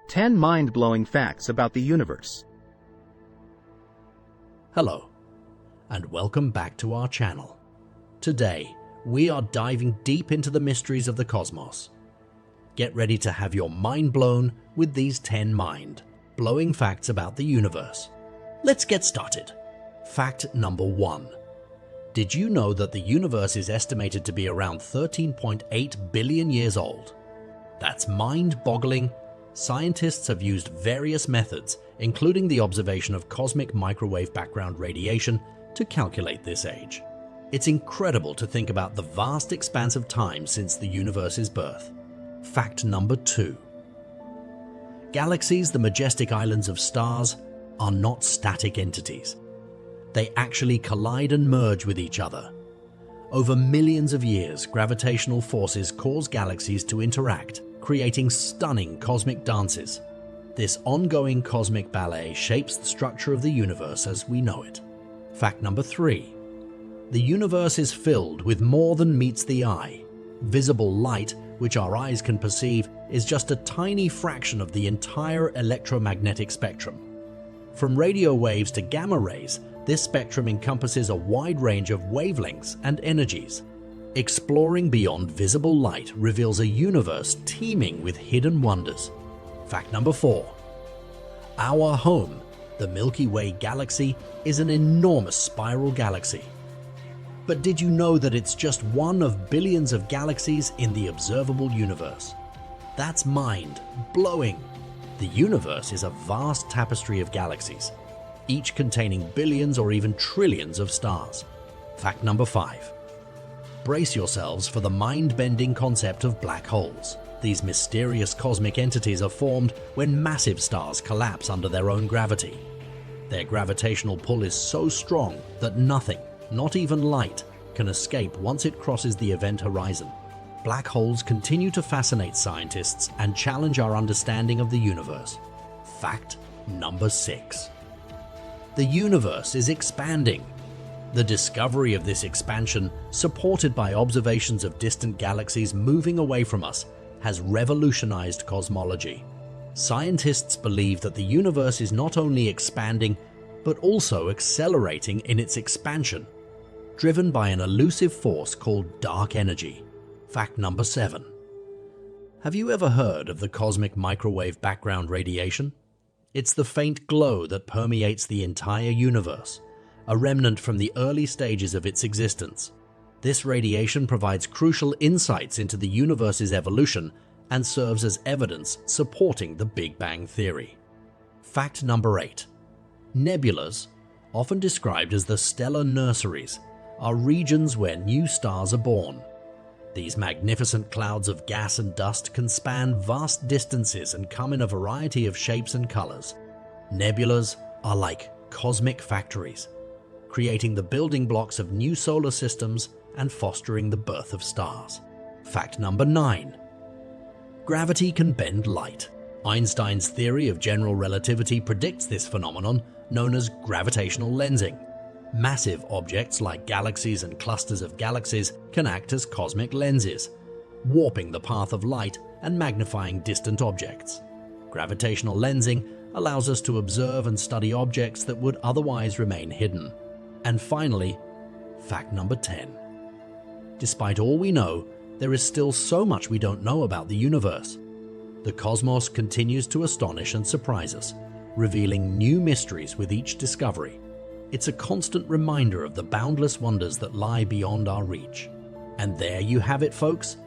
10 mind-blowing facts about the universe. Hello, and welcome back to our channel. Today, we are diving deep into the mysteries of the cosmos. Get ready to have your mind blown with these 10 mind-blowing facts about the universe. Let's get started. Fact number 1. Did you know that the universe is estimated to be around 13.8 billion years old? That's mind-boggling. Scientists have used various methods, including the observation of cosmic microwave background radiation, to calculate this age. It's incredible to think about the vast expanse of time since the universe's birth. Fact number 2. Galaxies, the majestic islands of stars, are not static entities. They actually collide and merge with each other. Over millions of years, gravitational forces cause galaxies to interact, creating stunning cosmic dances. This ongoing cosmic ballet shapes the structure of the universe as we know it. Fact number 3. The universe is filled with more than meets the eye. Visible light, which our eyes can perceive, is just a tiny fraction of the entire electromagnetic spectrum. From radio waves to gamma rays, this spectrum encompasses a wide range of wavelengths and energies. Exploring beyond visible light reveals a universe teeming with hidden wonders. Fact number 4. Our home, the Milky Way galaxy, is an enormous spiral galaxy. But did you know that it's just one of billions of galaxies in the observable universe? That's mind-blowing. The universe is a vast tapestry of galaxies, each containing billions or even trillions of stars. Fact number 5. Brace yourselves for the mind-bending concept of black holes. These mysterious cosmic entities are formed when massive stars collapse under their own gravity. Their gravitational pull is so strong that nothing, not even light, can escape once it crosses the event horizon. Black holes continue to fascinate scientists and challenge our understanding of the universe. Fact number 6. The universe is expanding. The discovery of this expansion, supported by observations of distant galaxies moving away from us, has revolutionized cosmology. Scientists believe that the universe is not only expanding, but also accelerating in its expansion, driven by an elusive force called dark energy. Fact number 7. Have you ever heard of the cosmic microwave background radiation? It's the faint glow that permeates the entire universe, a remnant from the early stages of its existence. This radiation provides crucial insights into the universe's evolution and serves as evidence supporting the Big Bang Theory. Fact number 8. Nebulas, often described as the stellar nurseries, are regions where new stars are born. These magnificent clouds of gas and dust can span vast distances and come in a variety of shapes and colors. Nebulas are like cosmic factories, creating the building blocks of new solar systems and fostering the birth of stars. Fact number 9. Gravity can bend light. Einstein's theory of general relativity predicts this phenomenon, known as gravitational lensing. Massive objects like galaxies and clusters of galaxies can act as cosmic lenses, warping the path of light and magnifying distant objects. Gravitational lensing allows us to observe and study objects that would otherwise remain hidden. And finally, fact number 10. Despite all we know, there is still so much we don't know about the universe. The cosmos continues to astonish and surprise us, revealing new mysteries with each discovery. It's a constant reminder of the boundless wonders that lie beyond our reach. And there you have it, folks.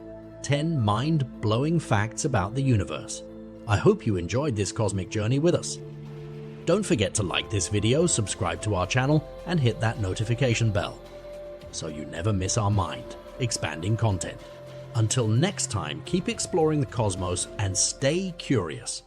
10 mind-blowing facts about the universe. I hope you enjoyed this cosmic journey with us. Don't forget to like this video, subscribe to our channel, and hit that notification bell, so you never miss our mind-expanding content. Until next time, keep exploring the cosmos and stay curious.